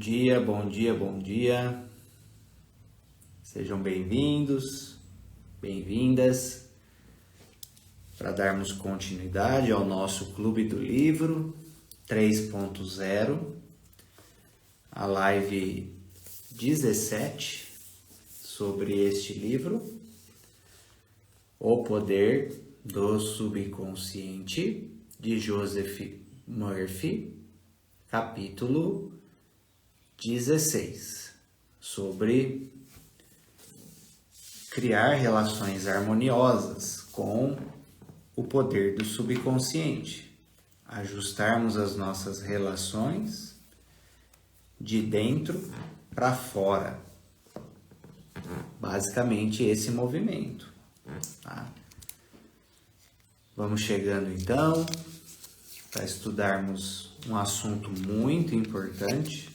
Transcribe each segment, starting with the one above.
dia, bom dia, bom dia. Sejam bem-vindos, bem-vindas para darmos continuidade ao nosso Clube do Livro 3.0, a live 17 sobre este livro, O Poder do Subconsciente, de Joseph Murphy, capítulo 16, sobre criar relações harmoniosas com o poder do subconsciente, ajustarmos as nossas relações de dentro para fora. Basicamente esse movimento, tá? Vamos chegando então para estudarmos um assunto muito importante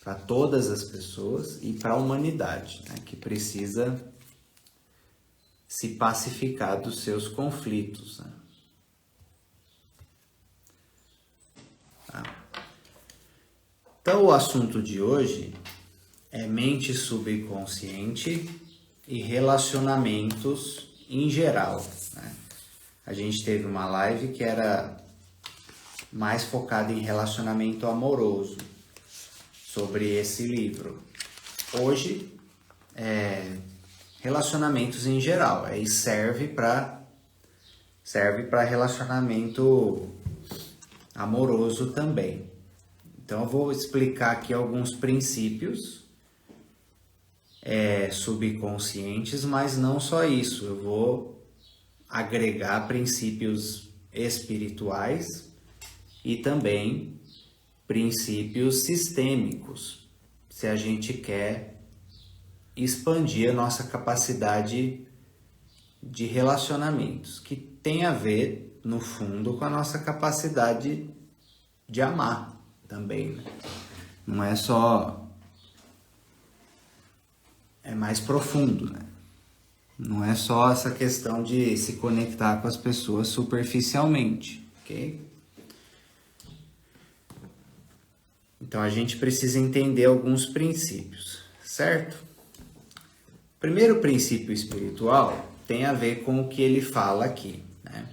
para todas as pessoas e para a humanidade, né, que precisa se pacificar dos seus conflitos, né? Tá. Então, o assunto de hoje é mente subconsciente e relacionamentos em geral, né? A gente teve uma live que era mais focada em relacionamento amoroso, sobre esse livro. Hoje, relacionamentos em geral, aí serve para relacionamento amoroso também. Então, eu vou explicar aqui alguns princípios subconscientes, mas não só isso, eu vou agregar princípios espirituais e também princípios sistêmicos, se a gente quer expandir a nossa capacidade de relacionamentos, que tem a ver, no fundo, com a nossa capacidade de amar também, né? Não é só... é mais profundo, né? Não é só essa questão de se conectar com as pessoas superficialmente, ok? Então, a gente precisa entender alguns princípios, certo? O primeiro princípio espiritual tem a ver com o que ele fala aqui, né?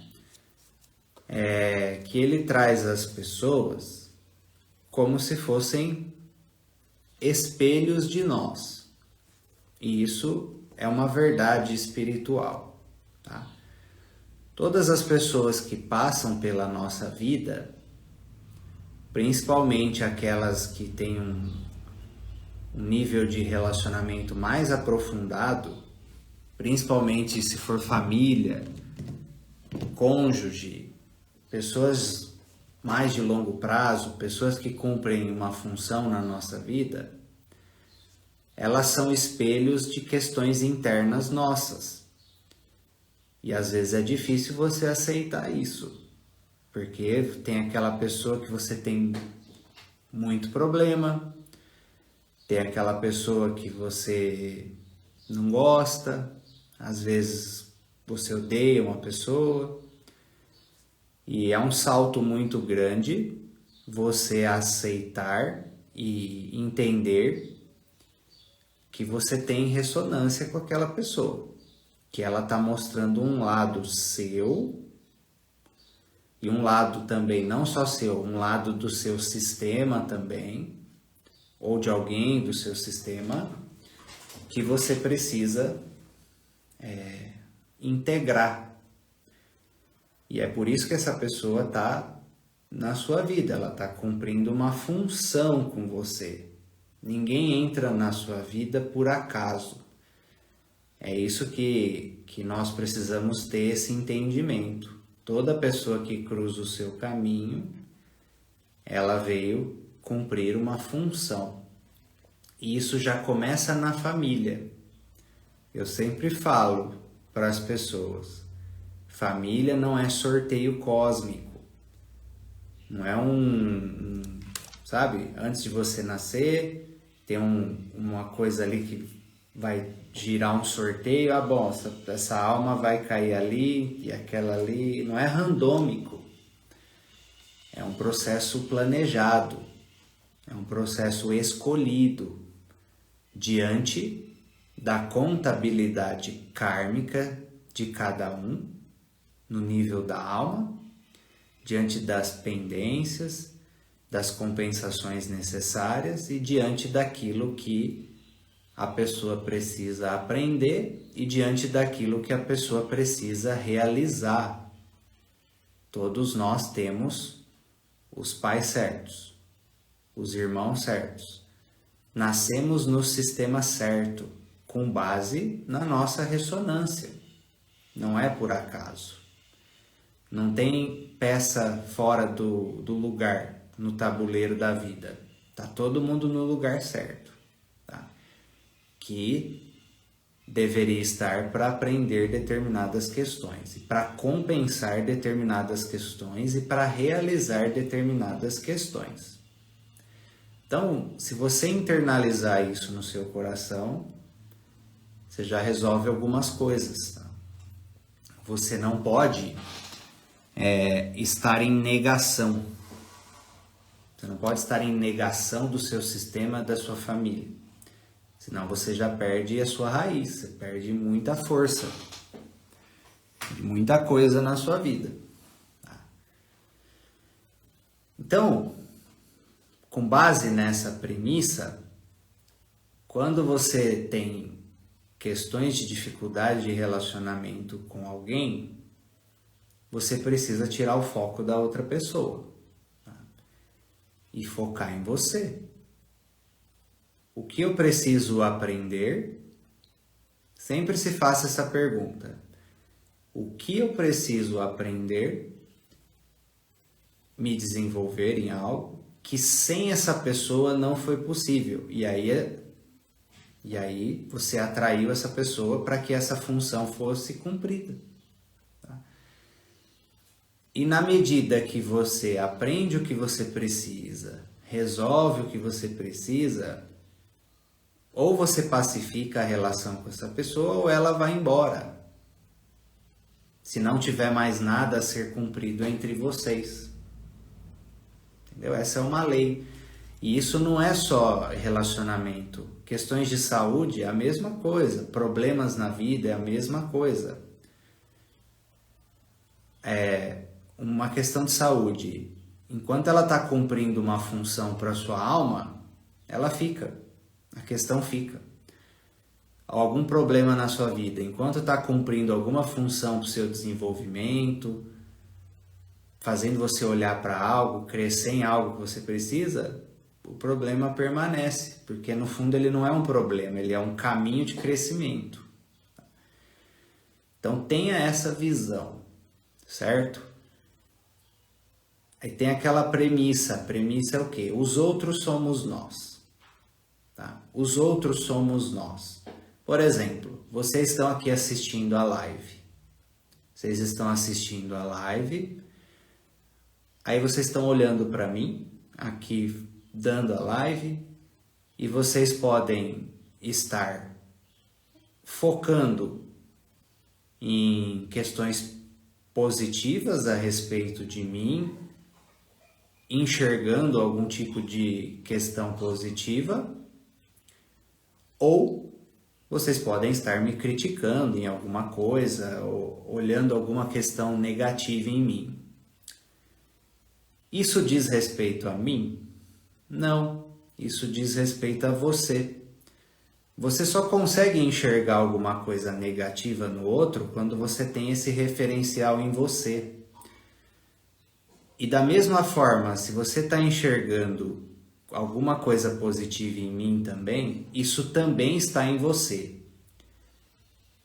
Que ele traz as pessoas como se fossem espelhos de nós. E isso é uma verdade espiritual, tá? Todas as pessoas que passam pela nossa vida, principalmente aquelas que têm um nível de relacionamento mais aprofundado, principalmente se for família, cônjuge, pessoas mais de longo prazo, pessoas que cumprem uma função na nossa vida, elas são espelhos de questões internas nossas. E às vezes é difícil você aceitar isso. Porque tem aquela pessoa que você tem muito problema, tem aquela pessoa que você não gosta, às vezes você odeia uma pessoa, e é um salto muito grande você aceitar e entender que você tem ressonância com aquela pessoa, que ela está mostrando um lado seu, e um lado também, não só seu, um lado do seu sistema também, ou de alguém do seu sistema, que você precisa integrar. E é por isso que essa pessoa está na sua vida, ela está cumprindo uma função com você. Ninguém entra na sua vida por acaso. É isso que nós precisamos ter esse entendimento. Toda pessoa que cruza o seu caminho, ela veio cumprir uma função. E isso já começa na família. Eu sempre falo para as pessoas, família não é sorteio cósmico. Não é sabe, antes de você nascer, tem uma coisa ali que vai girar um sorteio, bom, essa alma vai cair ali e aquela ali, não é randômico, é um processo planejado. É um processo escolhido diante da contabilidade kármica de cada um, no nível da alma, diante das pendências, das compensações necessárias e diante daquilo que a pessoa precisa aprender e diante daquilo que a pessoa precisa realizar. Todos nós temos os pais certos, os irmãos certos. Nascemos no sistema certo, com base na nossa ressonância. Não é por acaso. Não tem peça fora do lugar no tabuleiro da vida. Tá todo mundo no lugar certo, tá? Que deveria estar para aprender determinadas questões e para compensar determinadas questões e para realizar determinadas questões. Então, se você internalizar isso no seu coração, você já resolve algumas coisas, tá? Você não pode estar em negação. Você não pode estar em negação do seu sistema, da sua família. Senão você já perde a sua raiz, você perde muita força, muita coisa na sua vida. Tá? Então, com base nessa premissa, quando você tem questões de dificuldade de relacionamento com alguém, você precisa tirar o foco da outra pessoa, tá? E focar em você. O que eu preciso aprender? Sempre se faça essa pergunta. O que eu preciso aprender, me desenvolver em algo que sem essa pessoa não foi possível? E aí você atraiu essa pessoa para que essa função fosse cumprida. Tá? E na medida que você aprende o que você precisa, resolve o que você precisa, ou você pacifica a relação com essa pessoa ou ela vai embora. Se não tiver mais nada a ser cumprido entre vocês. Entendeu? Essa é uma lei. E isso não é só relacionamento. Questões de saúde é a mesma coisa. Problemas na vida é a mesma coisa. Uma questão de saúde. Enquanto ela está cumprindo uma função para a sua alma, ela fica. A questão fica. Algum problema na sua vida, enquanto está cumprindo alguma função para o seu desenvolvimento, fazendo você olhar para algo, crescer em algo que você precisa, o problema permanece, porque no fundo ele não é um problema, ele é um caminho de crescimento. Então tenha essa visão, certo? Aí tem aquela premissa, a premissa é o quê? Os outros somos nós. Tá? Os outros somos nós. Por exemplo, vocês estão aqui assistindo a live. Vocês estão assistindo a live. Aí vocês estão olhando para mim, aqui dando a live. E vocês podem estar focando em questões positivas a respeito de mim, enxergando algum tipo de questão positiva. Ou vocês podem estar me criticando em alguma coisa, ou olhando alguma questão negativa em mim. Isso diz respeito a mim? Não, isso diz respeito a você. Você só consegue enxergar alguma coisa negativa no outro quando você tem esse referencial em você. E da mesma forma, se você está enxergando alguma coisa positiva em mim também, isso também está em você.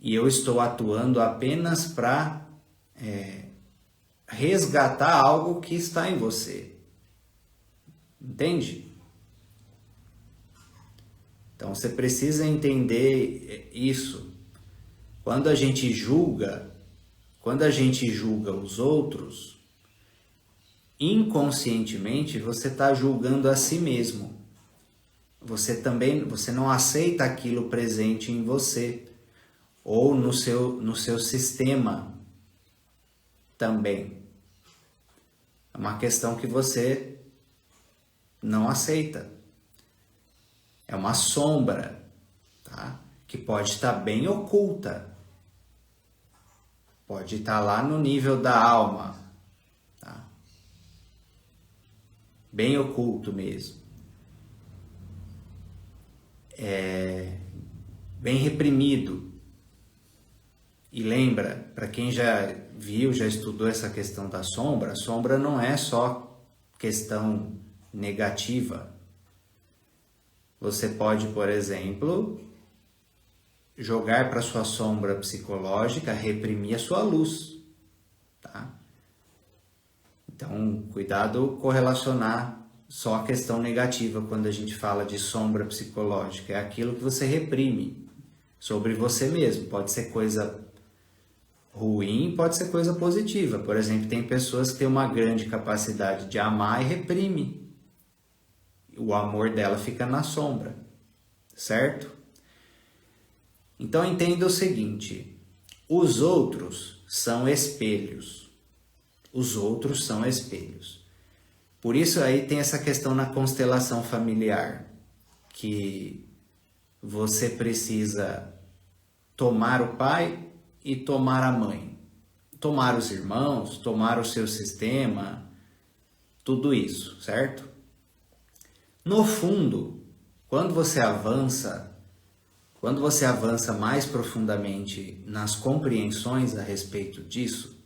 E eu estou atuando apenas para resgatar algo que está em você. Entende? Então você precisa entender isso. Quando a gente julga os outros, inconscientemente você está julgando a si mesmo. Você não aceita aquilo presente em você ou no seu sistema também. É uma questão que você não aceita. É uma sombra, tá? Que pode estar bem oculta. Pode estar lá no nível da alma, tá? Bem oculto mesmo. Bem reprimido. E lembra, para quem já viu, já estudou essa questão da sombra, a sombra não é só questão negativa. Você pode, por exemplo, jogar para sua sombra psicológica, reprimir a sua luz, tá? Então, cuidado correlacionar só a questão negativa quando a gente fala de sombra psicológica. É aquilo que você reprime sobre você mesmo. Pode ser coisa ruim, pode ser coisa positiva. Por exemplo, tem pessoas que têm uma grande capacidade de amar e reprime. O amor dela fica na sombra, certo? Então entenda o seguinte, os outros são espelhos. Os outros são espelhos. Por isso aí tem essa questão na constelação familiar, que você precisa tomar o pai e tomar a mãe. Tomar os irmãos, tomar o seu sistema, tudo isso, certo? No fundo, quando você avança mais profundamente nas compreensões a respeito disso,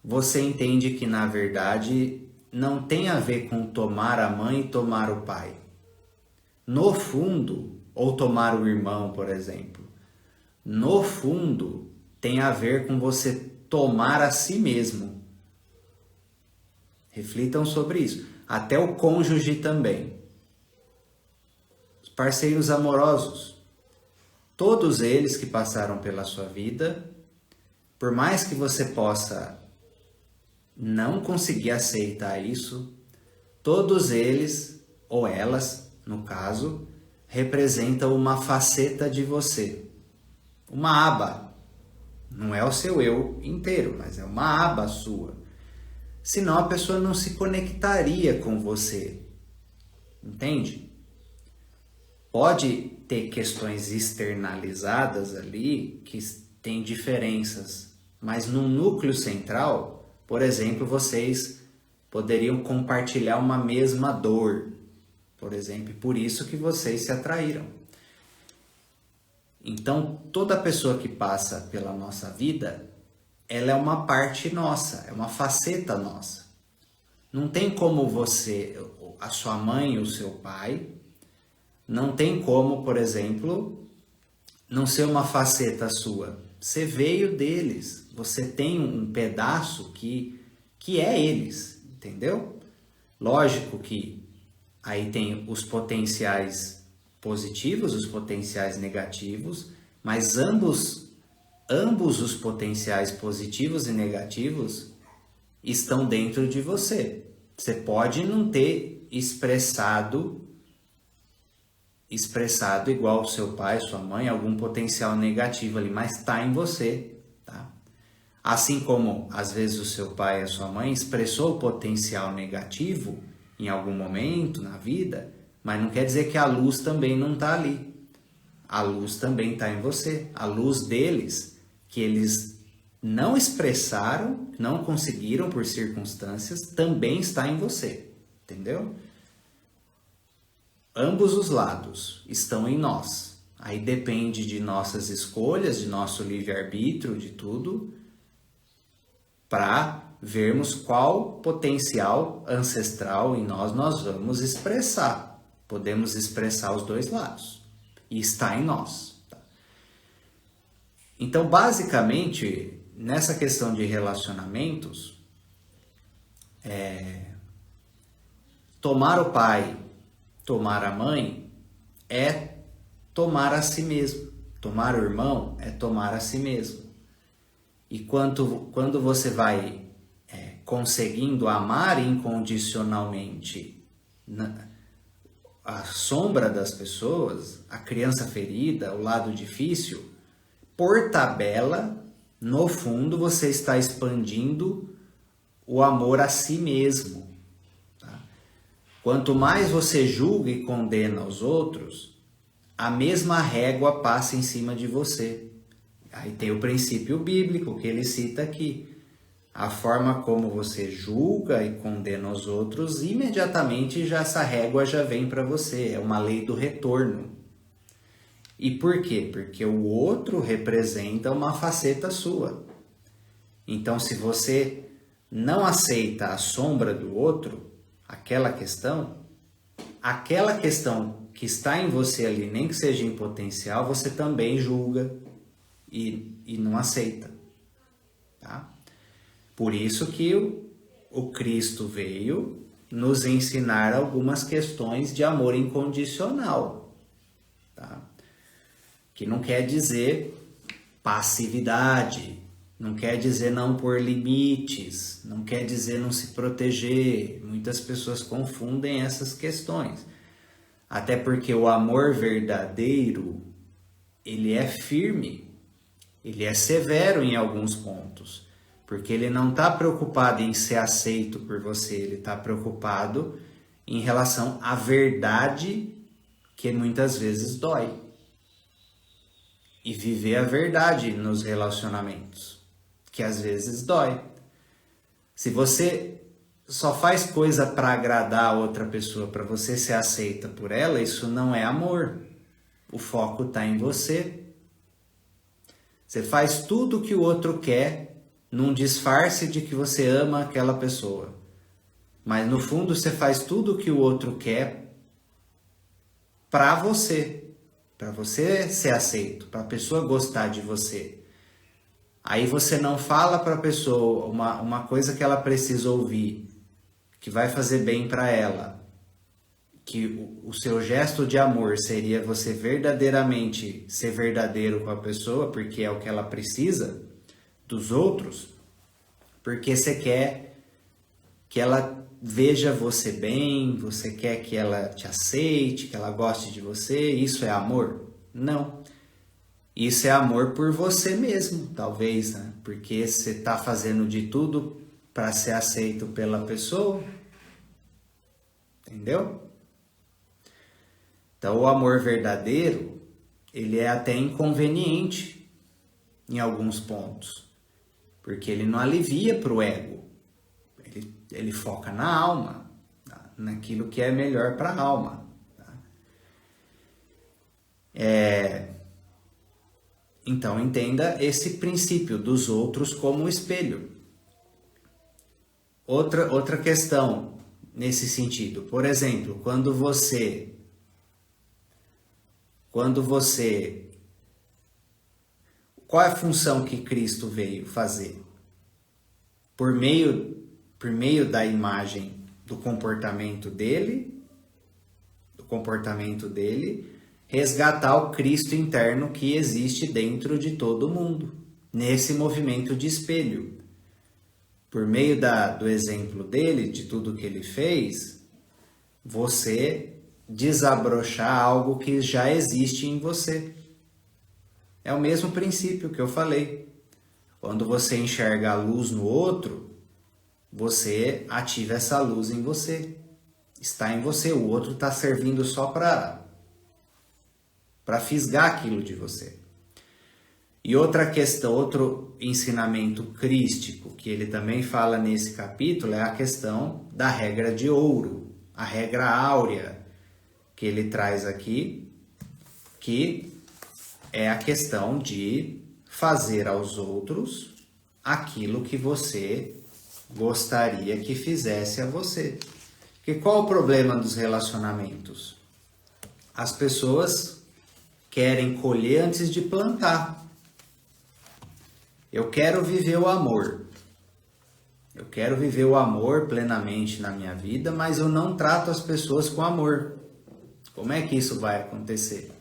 você entende que, na verdade, não tem a ver com tomar a mãe e tomar o pai. No fundo, ou tomar o irmão, por exemplo, no fundo, tem a ver com você tomar a si mesmo. Reflitam sobre isso. Até o cônjuge também. Os parceiros amorosos. Todos eles que passaram pela sua vida, por mais que você possa não conseguir aceitar isso, todos eles, ou elas, no caso, representam uma faceta de você. Uma aba. Não é o seu eu inteiro, mas é uma aba sua. Senão a pessoa não se conectaria com você. Entende? Pode ter questões externalizadas ali que tem diferenças, mas no núcleo central, por exemplo, vocês poderiam compartilhar uma mesma dor, por exemplo, por isso que vocês se atraíram. Então, toda pessoa que passa pela nossa vida, ela é uma parte nossa, é uma faceta nossa. Não tem como você, a sua mãe, o seu pai, não tem como, por exemplo, não ser uma faceta sua. Você veio deles, você tem um pedaço que é eles, entendeu? Lógico que aí tem os potenciais positivos, os potenciais negativos, mas ambos os potenciais positivos e negativos estão dentro de você. Você pode não ter expressado igual o seu pai, sua mãe, algum potencial negativo ali, mas está em você, tá? Assim como, às vezes, o seu pai e a sua mãe expressou o potencial negativo em algum momento na vida, mas não quer dizer que a luz também não está ali. A luz também está em você. A luz deles, que eles não expressaram, não conseguiram por circunstâncias, também está em você, entendeu? Ambos os lados estão em nós. Aí depende de nossas escolhas, de nosso livre-arbítrio, de tudo, para vermos qual potencial ancestral em nós vamos expressar. Podemos expressar os dois lados. E está em nós. Tá? Então, basicamente, nessa questão de relacionamentos, tomar o pai, tomar a mãe é tomar a si mesmo. Tomar o irmão é tomar a si mesmo. E quando você vai conseguindo amar incondicionalmente a sombra das pessoas, a criança ferida, o lado difícil, por tabela, no fundo você está expandindo o amor a si mesmo. Tá? Quanto mais você julga e condena os outros, a mesma régua passa em cima de você. Aí tem o princípio bíblico que ele cita aqui. A forma como você julga e condena os outros, imediatamente já essa régua já vem para você. É uma lei do retorno. E por quê? Porque o outro representa uma faceta sua. Então, se você não aceita a sombra do outro, aquela questão que está em você ali, nem que seja em potencial, você também julga e não aceita. Tá? Por isso que o Cristo veio nos ensinar algumas questões de amor incondicional. Tá? Que não quer dizer passividade, não quer dizer não pôr limites, não quer dizer não se proteger. Muitas pessoas confundem essas questões. Até porque o amor verdadeiro, ele é firme, ele é severo em alguns pontos. Porque ele não está preocupado em ser aceito por você, ele está preocupado em relação à verdade que muitas vezes dói. E viver a verdade nos relacionamentos, que às vezes dói. Se você só faz coisa para agradar a outra pessoa, para você ser aceita por ela, isso não é amor. O foco está em você. Você faz tudo o que o outro quer, num disfarce de que você ama aquela pessoa. Mas no fundo você faz tudo o que o outro quer para você ser aceito, para a pessoa gostar de você. Aí você não fala para a pessoa uma coisa que ela precisa ouvir, que vai fazer bem para ela, que o seu gesto de amor seria você verdadeiramente ser verdadeiro com a pessoa, porque é o que ela precisa dos outros, porque você quer que ela veja você bem, você quer que ela te aceite, que ela goste de você. Isso é amor? Não. Isso é amor por você mesmo, talvez, né? Porque você está fazendo de tudo para ser aceito pela pessoa. Entendeu? Então, o amor verdadeiro, ele é até inconveniente em alguns pontos. Porque ele não alivia para o ego, ele foca na alma, tá? Naquilo que é melhor para a alma. Tá? Então entenda esse princípio dos outros como espelho. Outra questão nesse sentido, por exemplo, quando você qual é a função que Cristo veio fazer? Por meio da imagem do comportamento dele, resgatar o Cristo interno que existe dentro de todo mundo, nesse movimento de espelho. Por meio do exemplo dele, de tudo que ele fez, você desabrochar algo que já existe em você. É o mesmo princípio que eu falei. Quando você enxerga a luz no outro, você ativa essa luz em você. Está em você. O outro está servindo só para fisgar aquilo de você. E outra questão, outro ensinamento crístico, que ele também fala nesse capítulo, é a questão da regra de ouro, a regra áurea, que ele traz aqui, que é a questão de fazer aos outros aquilo que você gostaria que fizesse a você. Porque qual o problema dos relacionamentos? As pessoas querem colher antes de plantar. Eu quero viver o amor. Eu quero viver o amor plenamente na minha vida, mas eu não trato as pessoas com amor. Como é que isso vai acontecer?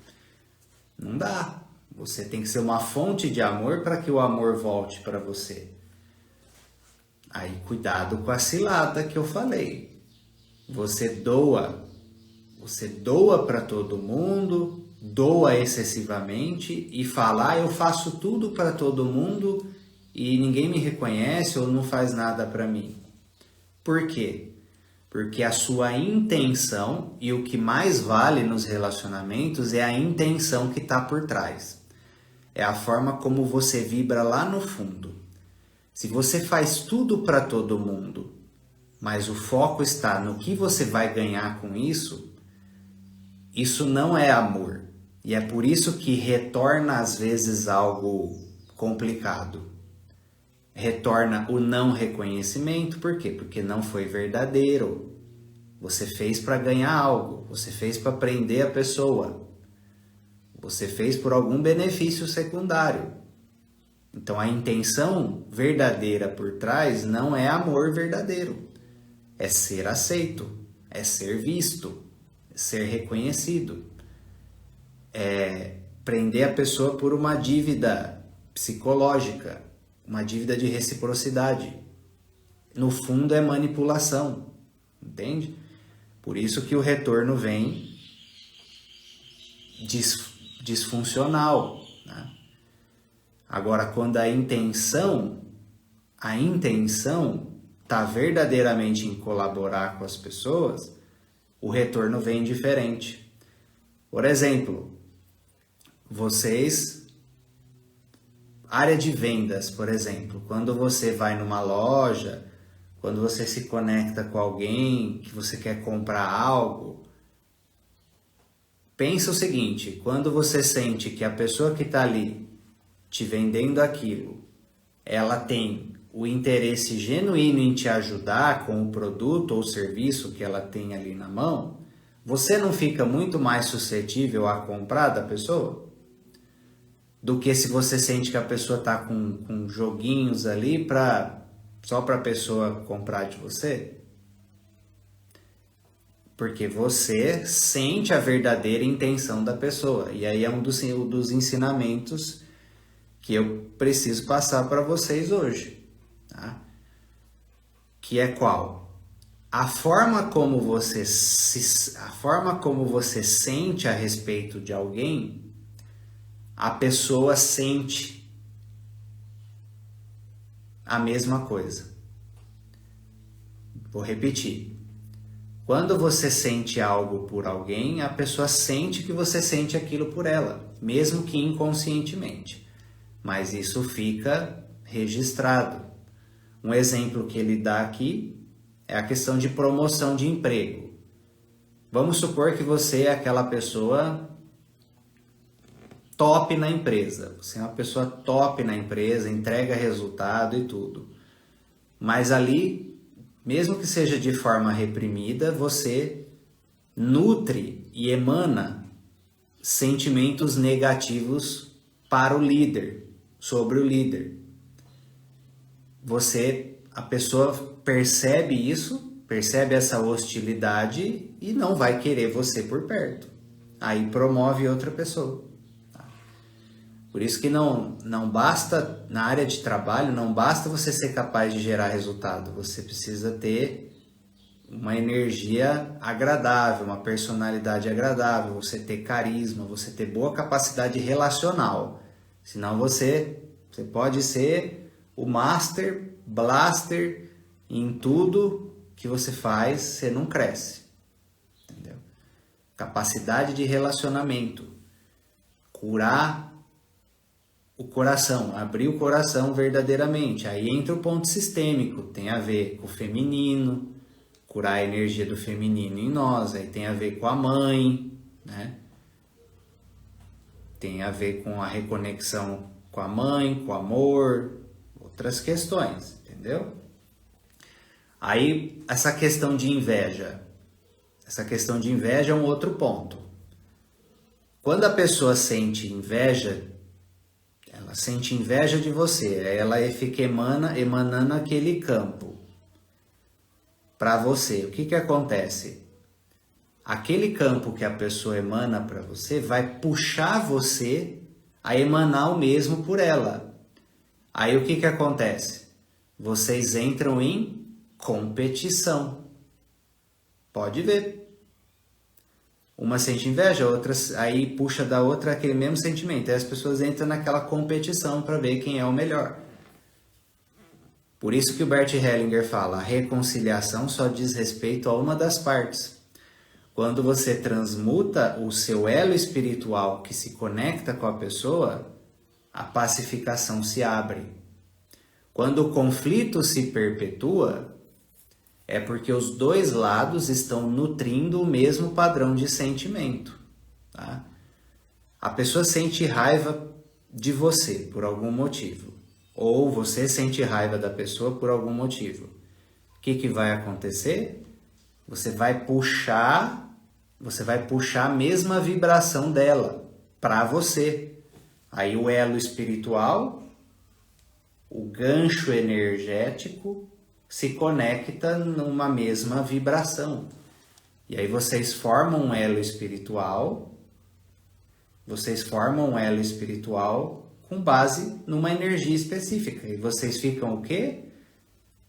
Não dá. Você tem que ser uma fonte de amor para que o amor volte para você. Aí cuidado com a cilada que eu falei. Você doa para todo mundo, doa excessivamente e fala, eu faço tudo para todo mundo e ninguém me reconhece ou não faz nada para mim. Por quê? Porque a sua intenção, e o que mais vale nos relacionamentos é a intenção que está por trás. É a forma como você vibra lá no fundo. Se você faz tudo para todo mundo, mas o foco está no que você vai ganhar com isso, isso não é amor. E é por isso que retorna às vezes algo complicado. Retorna o não reconhecimento, por quê? Porque não foi verdadeiro. Você fez para ganhar algo, você fez para prender a pessoa, você fez por algum benefício secundário. Então a intenção verdadeira por trás não é amor verdadeiro, é ser aceito, é ser visto, é ser reconhecido, é prender a pessoa por uma dívida psicológica, uma dívida de reciprocidade. No fundo é manipulação, entende? Por isso que o retorno vem disfuncional, né? Agora, quando a intenção está verdadeiramente em colaborar com as pessoas, o retorno vem diferente. Por exemplo, área de vendas, por exemplo, quando você vai numa loja, quando você se conecta com alguém que você quer comprar algo, pensa o seguinte: quando você sente que a pessoa que está ali te vendendo aquilo, ela tem o interesse genuíno em te ajudar com o produto ou serviço que ela tem ali na mão, você não fica muito mais suscetível a comprar da pessoa? Do que se você sente que a pessoa está com joguinhos ali só para a pessoa comprar de você? Porque você sente a verdadeira intenção da pessoa. E aí é um dos ensinamentos que eu preciso passar para vocês hoje. Tá? Que é qual? A forma como você sente a respeito de alguém, a pessoa sente a mesma coisa. Vou repetir. Quando você sente algo por alguém, a pessoa sente que você sente aquilo por ela, mesmo que inconscientemente. Mas isso fica registrado. Um exemplo que ele dá aqui é a questão de promoção de emprego. Vamos supor que você é aquela pessoa top na empresa. Você é uma pessoa top na empresa, entrega resultado e tudo. Mas ali, mesmo que seja de forma reprimida, você nutre e emana sentimentos negativos para o líder, sobre o líder. A pessoa percebe isso, percebe essa hostilidade e não vai querer você por perto. Aí promove outra pessoa. Por isso que não basta, na área de trabalho, não basta você ser capaz de gerar resultado. Você precisa ter uma energia agradável, uma personalidade agradável, você ter carisma, você ter boa capacidade relacional. Senão você pode ser o master, blaster em tudo que você faz, você não cresce. Entendeu? Capacidade de relacionamento. Curar o coração, abrir o coração verdadeiramente. Aí entra o ponto sistêmico, tem a ver com o feminino, curar a energia do feminino em nós, aí tem a ver com a mãe, né? Tem a ver com a reconexão com a mãe, com o amor, outras questões, entendeu? Aí, essa questão de inveja é um outro ponto. Quando a pessoa sente inveja, ela sente inveja de você, ela fica emanando aquele campo para você. O que acontece? Aquele campo que a pessoa emana para você vai puxar você a emanar o mesmo por ela. Aí o que acontece? Vocês entram em competição. Pode ver. Uma sente inveja, outra aí puxa da outra aquele mesmo sentimento. Aí as pessoas entram naquela competição para ver quem é o melhor. Por isso que o Bert Hellinger fala, a reconciliação só diz respeito a uma das partes. Quando você transmuta o seu elo espiritual que se conecta com a pessoa, a pacificação se abre. Quando o conflito se perpetua, é porque os dois lados estão nutrindo o mesmo padrão de sentimento. Tá? A pessoa sente raiva de você por algum motivo, ou você sente raiva da pessoa por algum motivo. O que vai acontecer? Você vai puxar a mesma vibração dela para você. Aí o elo espiritual, o gancho energético se conecta numa mesma vibração. E aí vocês formam um elo espiritual, com base numa energia específica. E vocês ficam o quê?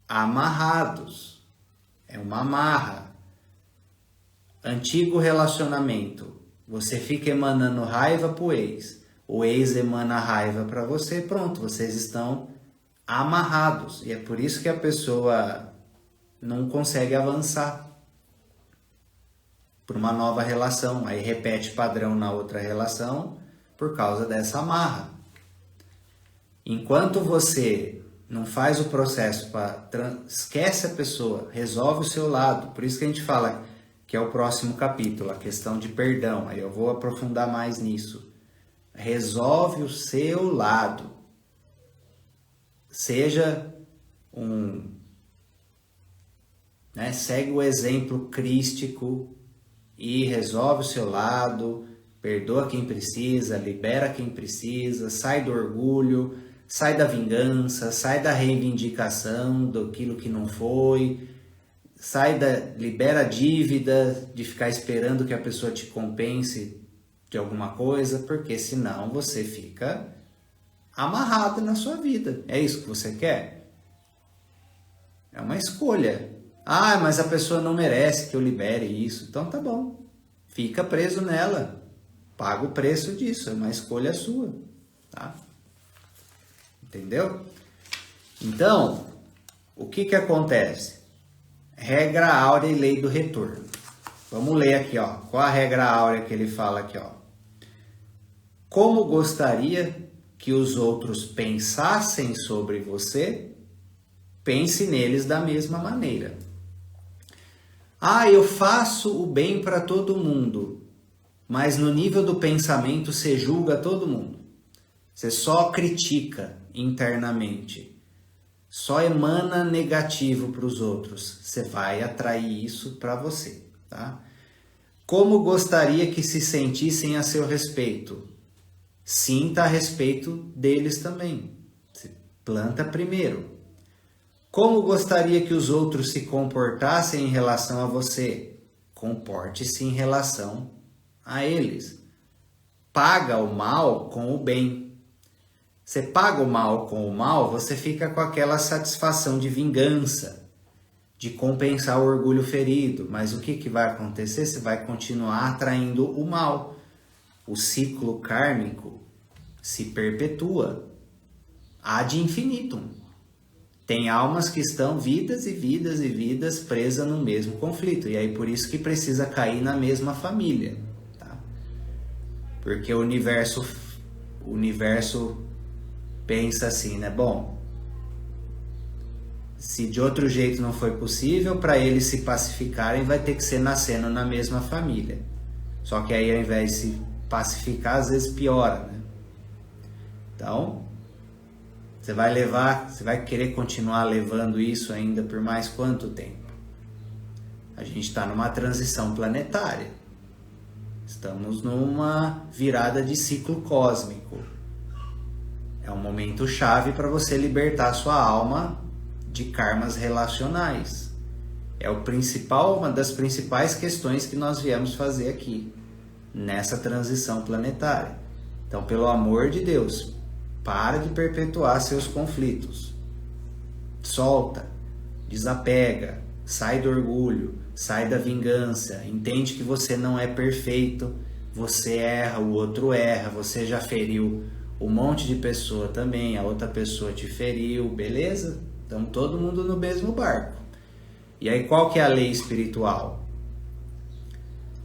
Amarrados. É uma amarra. Antigo relacionamento. Você fica emanando raiva pro ex. O ex emana raiva para você. Pronto, vocês estão amarrados. E é por isso que a pessoa não consegue avançar para uma nova relação. Aí repete padrão na outra relação por causa dessa amarra. Enquanto você não faz o processo esquece a pessoa, resolve o seu lado. Por isso que a gente fala que é o próximo capítulo, a questão de perdão. Aí eu vou aprofundar mais nisso. Resolve o seu lado. Seja segue o exemplo crístico e resolve o seu lado, perdoa quem precisa, libera quem precisa, sai do orgulho, sai da vingança, sai da reivindicação daquilo que não foi, libera a dívida de ficar esperando que a pessoa te compense de alguma coisa, porque senão você fica amarrado na sua vida. É isso que você quer? É uma escolha. Ah, mas a pessoa não merece que eu libere isso. Então tá bom. Fica preso nela. Paga o preço disso. É uma escolha sua. Tá? Entendeu? Então, o que acontece? Regra áurea e lei do retorno. Vamos ler aqui, ó. Qual a regra áurea que ele fala aqui, ó? Como gostaria que os outros pensassem sobre você, pense neles da mesma maneira. Ah, eu faço o bem para todo mundo, mas no nível do pensamento você julga todo mundo. Você só critica internamente, só emana negativo para os outros. Você vai atrair isso para você, tá? Como gostaria que se sentissem a seu respeito? Sinta a respeito deles também. Você planta primeiro. Como gostaria que os outros se comportassem em relação a você? Comporte-se em relação a eles. Paga o mal com o bem. Você paga o mal com o mal, você fica com aquela satisfação de vingança, de compensar o orgulho ferido. Mas o que vai acontecer? Você vai continuar atraindo o mal. O ciclo kármico se perpetua ad infinitum. Tem almas que estão vidas e vidas e vidas presas no mesmo conflito. E aí por isso que precisa cair na mesma família. Tá? Porque o universo pensa assim, né? Bom, se de outro jeito não foi possível, para eles se pacificarem vai ter que ser nascendo na mesma família. Só que aí ao invés de se pacificar, às vezes piora, né? Então, você vai querer continuar levando isso ainda por mais quanto tempo? A gente está numa transição planetária. Estamos numa virada de ciclo cósmico. É um momento chave para você libertar sua alma de karmas relacionais. É uma das principais questões que nós viemos fazer aqui, nessa transição planetária. Então, pelo amor de Deus, para de perpetuar seus conflitos. Solta, desapega, sai do orgulho, sai da vingança, entende que você não é perfeito, você erra, o outro erra, você já feriu um monte de pessoa também, a outra pessoa te feriu, beleza? Estamos todo mundo no mesmo barco. E aí qual que é a lei espiritual?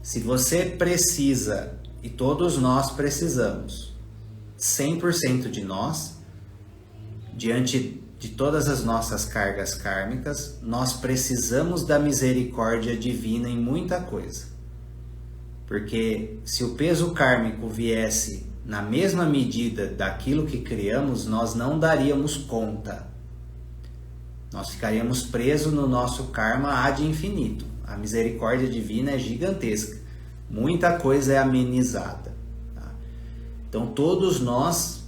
Se você precisa, e todos nós precisamos, 100% de nós, diante de todas as nossas cargas kármicas, nós precisamos da misericórdia divina em muita coisa. Porque se o peso kármico viesse na mesma medida daquilo que criamos, nós não daríamos conta. Nós ficaríamos presos no nosso karma ad infinito. A misericórdia divina é gigantesca. Muita coisa é amenizada. Tá? Então todos nós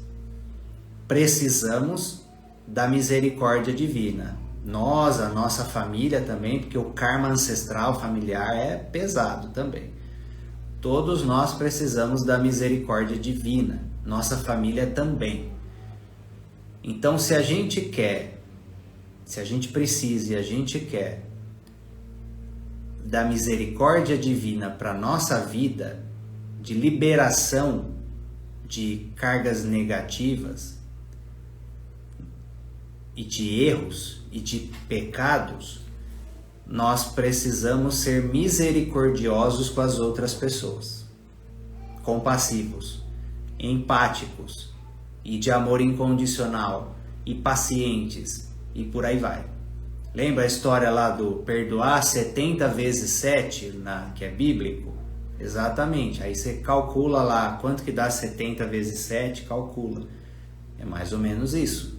precisamos da misericórdia divina. Nós, a nossa família também, porque o karma ancestral familiar é pesado também. Todos nós precisamos da misericórdia divina, nossa família também. Então, se a gente quer, se a gente precisa e a gente quer da misericórdia divina para a nossa vida, de liberação de cargas negativas e de erros e de pecados, nós precisamos ser misericordiosos com as outras pessoas, compassivos, empáticos e de amor incondicional e pacientes e por aí vai. Lembra a história lá do perdoar 70 vezes 7, que é bíblico? Exatamente, aí você calcula lá quanto que dá 70 vezes 7, calcula. É mais ou menos isso.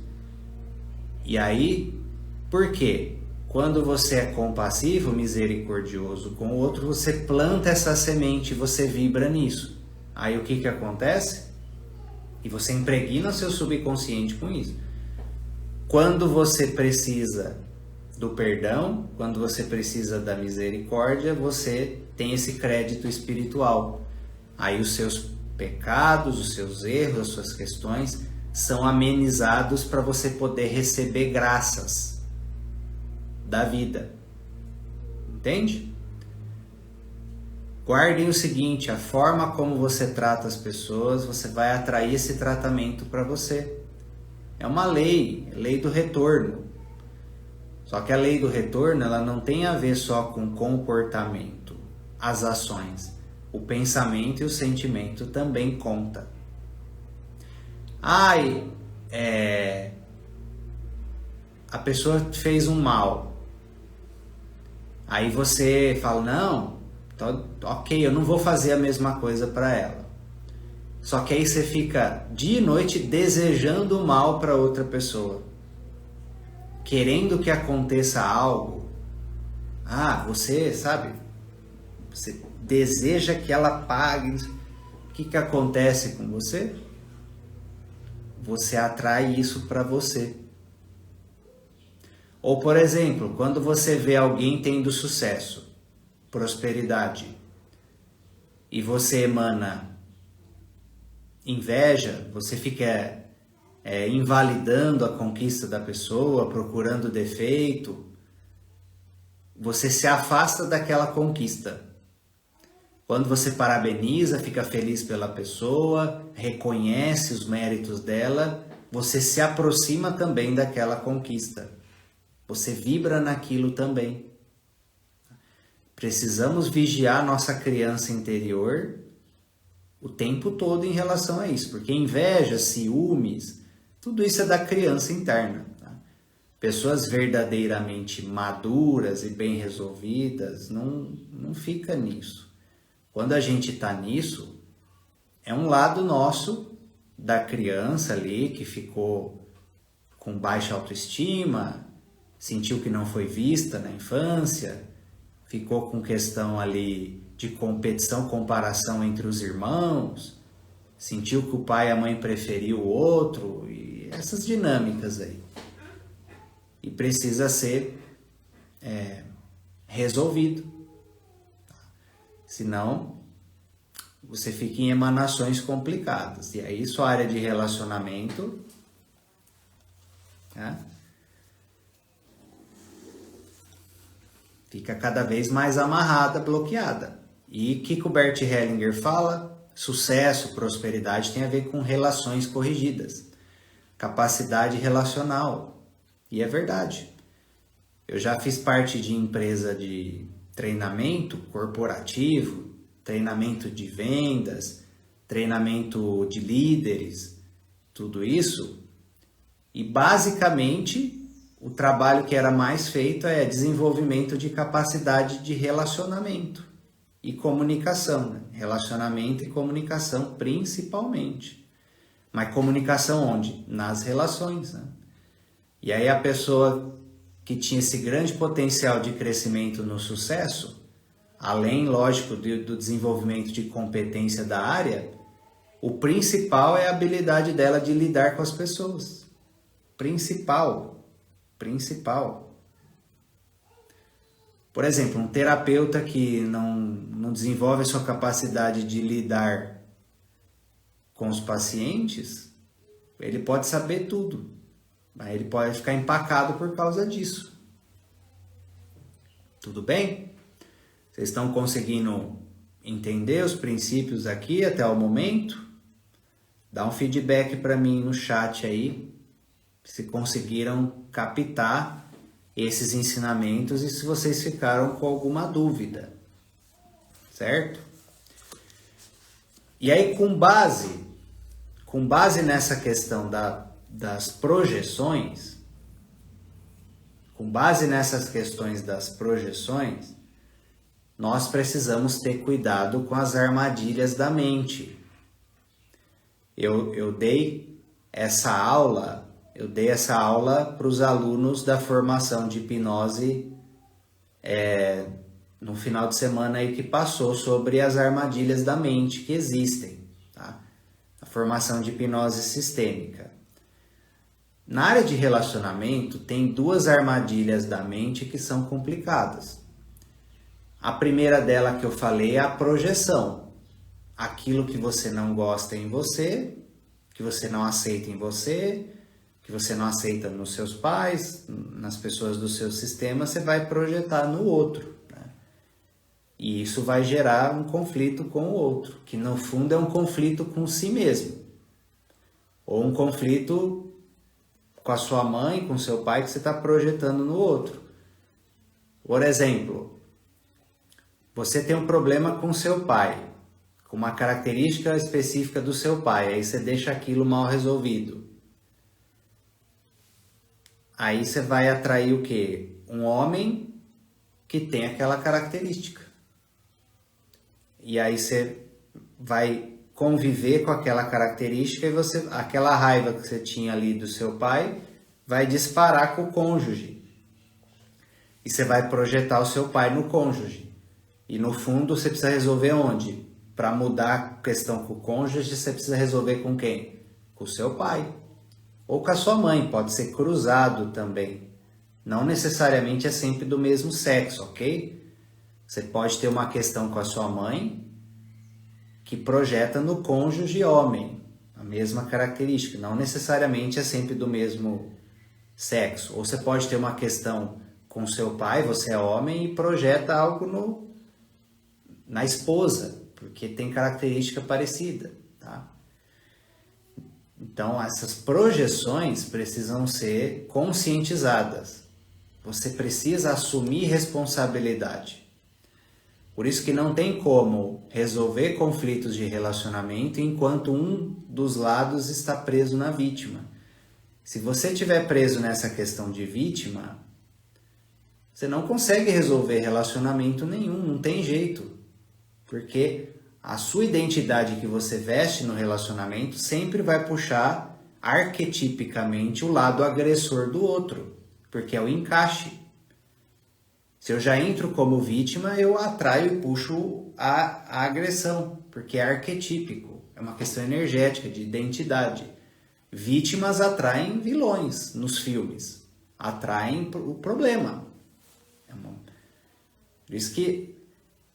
E aí, por quê? Quando você é compassivo, misericordioso com o outro, você planta essa semente, você vibra nisso. Aí o que acontece? E você impregna seu subconsciente com isso. Quando você precisa do perdão, quando você precisa da misericórdia, você tem esse crédito espiritual. Aí os seus pecados, os seus erros, as suas questões são amenizados para você poder receber graças da vida. Entende? Guardem o seguinte, a forma como você trata as pessoas, você vai atrair esse tratamento para você. É uma lei, lei do retorno. Só que a lei do retorno, ela não tem a ver só com comportamento, as ações. O pensamento e o sentimento também conta. A pessoa fez um mal. Aí você fala, não, ok, eu não vou fazer a mesma coisa para ela. Só que aí você fica dia e noite desejando o mal para outra pessoa. Querendo que aconteça algo. Você, sabe, você deseja que ela pague. O que acontece com você? Você atrai isso para você. Ou, por exemplo, quando você vê alguém tendo sucesso, prosperidade, e você emana inveja, você fica invalidando a conquista da pessoa, procurando defeito, você se afasta daquela conquista. Quando você parabeniza, fica feliz pela pessoa, reconhece os méritos dela, você se aproxima também daquela conquista. Você vibra naquilo também. Precisamos vigiar nossa criança interior o tempo todo em relação a isso, porque inveja, ciúmes, tudo isso é da criança interna. Tá? Pessoas verdadeiramente maduras e bem resolvidas não fica nisso. Quando a gente está nisso, é um lado nosso da criança ali que ficou com baixa autoestima, sentiu que não foi vista na infância, ficou com questão ali de competição, comparação entre os irmãos, sentiu que o pai e a mãe preferiu o outro, e essas dinâmicas aí. E precisa ser resolvido. Senão, você fica em emanações complicadas. E aí, sua área de relacionamento... fica cada vez mais amarrada, bloqueada. E o que o Bert Hellinger fala? Sucesso, prosperidade tem a ver com relações corrigidas, capacidade relacional. E é verdade. Eu já fiz parte de empresa de treinamento corporativo, treinamento de vendas, treinamento de líderes, tudo isso. E basicamente o trabalho que era mais feito é desenvolvimento de capacidade de relacionamento e comunicação, né? Relacionamento e comunicação principalmente. Mas comunicação onde? Nas relações, né? E aí a pessoa que tinha esse grande potencial de crescimento no sucesso, além, lógico, do desenvolvimento de competência da área, o principal é a habilidade dela de lidar com as pessoas. Principal. Por exemplo, um terapeuta que não desenvolve a sua capacidade de lidar com os pacientes, ele pode saber tudo, mas ele pode ficar empacado por causa disso. Tudo bem? Vocês estão conseguindo entender os princípios aqui até o momento? Dá um feedback para mim no chat aí, se conseguiram captar esses ensinamentos e se vocês ficaram com alguma dúvida, certo? E aí, com base nessa questão das projeções, com base nessas questões das projeções, nós precisamos ter cuidado com as armadilhas da mente. Eu dei essa aula para os alunos da formação de hipnose no final de semana aí que passou, sobre as armadilhas da mente que existem, tá? A formação de hipnose sistêmica. Na área de relacionamento, tem duas armadilhas da mente que são complicadas. A primeira dela que eu falei é a projeção. Aquilo que você não gosta em você, que você não aceita em você, que você não aceita nos seus pais, nas pessoas do seu sistema, você vai projetar no outro, né? E isso vai gerar um conflito com o outro, que no fundo é um conflito com si mesmo. Ou um conflito com a sua mãe, com seu pai, que você está projetando no outro. Por exemplo, você tem um problema com seu pai, com uma característica específica do seu pai, aí você deixa aquilo mal resolvido. Aí você vai atrair o quê? Um homem que tem aquela característica. E aí você vai conviver com aquela característica e aquela raiva que você tinha ali do seu pai vai disparar com o cônjuge. E você vai projetar o seu pai no cônjuge. E no fundo você precisa resolver onde? Para mudar a questão com o cônjuge, você precisa resolver com quem? Com o seu pai. Ou com a sua mãe, pode ser cruzado também. Não necessariamente é sempre do mesmo sexo, ok? Você pode ter uma questão com a sua mãe que projeta no cônjuge homem, a mesma característica. Não necessariamente é sempre do mesmo sexo. Ou você pode ter uma questão com seu pai, você é homem, e projeta algo na esposa, porque tem característica parecida, tá? Então, essas projeções precisam ser conscientizadas. Você precisa assumir responsabilidade. Por isso que não tem como resolver conflitos de relacionamento enquanto um dos lados está preso na vítima. Se você estiver preso nessa questão de vítima, você não consegue resolver relacionamento nenhum, não tem jeito. Porque a sua identidade que você veste no relacionamento sempre vai puxar arquetipicamente o lado agressor do outro, porque é o encaixe. Se eu já entro como vítima, eu atraio e puxo a agressão, porque é arquetípico, é uma questão energética, de identidade. Vítimas atraem vilões nos filmes, atraem o problema. Por isso que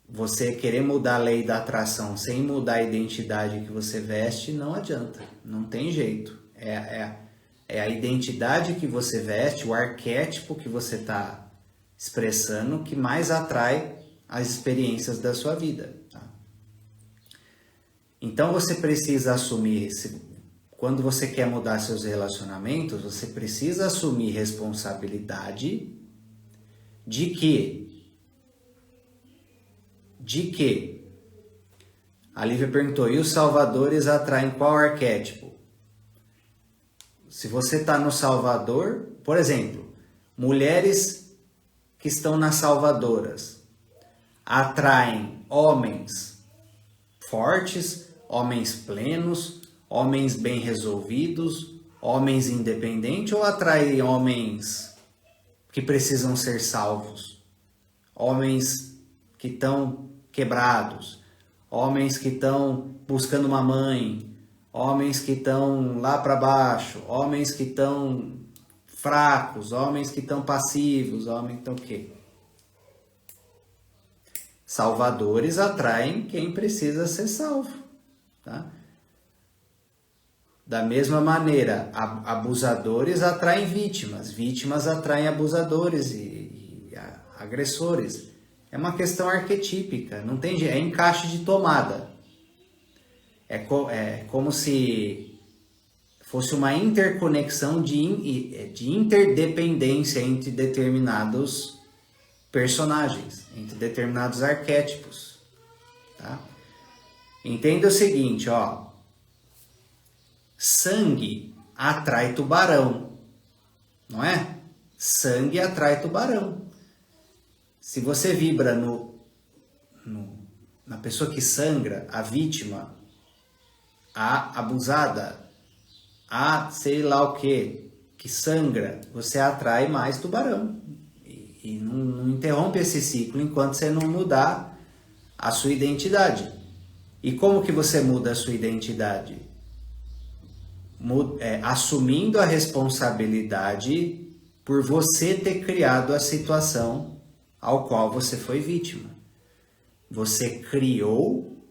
você querer mudar a lei da atração sem mudar a identidade que você veste, não adianta, não tem jeito. É a identidade que você veste, o arquétipo que você está expressando, que mais atrai as experiências da sua vida, tá? Então você precisa assumir quando você quer mudar seus relacionamentos, você precisa assumir responsabilidade de que a Lívia perguntou, e os salvadores atraem qual arquétipo? Se você está no Salvador, por exemplo, mulheres que estão nas salvadoras atraem homens fortes, homens plenos, homens bem resolvidos, homens independentes, ou atraem homens que precisam ser salvos, homens que estão quebrados, homens que estão buscando uma mãe, homens que estão lá para baixo, homens que estão fracos, homens que estão passivos, homens que estão o quê? Salvadores atraem quem precisa ser salvo, tá? Da mesma maneira, abusadores atraem vítimas, vítimas atraem abusadores e agressores. É uma questão arquetípica, não tem, é encaixe de tomada. É como se fosse uma interconexão de interdependência entre determinados personagens, entre determinados arquétipos. Tá? Entenda o seguinte, ó. Sangue atrai tubarão, não é? Sangue atrai tubarão. Se você vibra na pessoa que sangra, a vítima, a abusada, a sei lá o que sangra, você atrai mais tubarão. E não interrompe esse ciclo enquanto você não mudar a sua identidade. E como que você muda a sua identidade? Assumindo a responsabilidade por você ter criado a situação ao qual você foi vítima. Você criou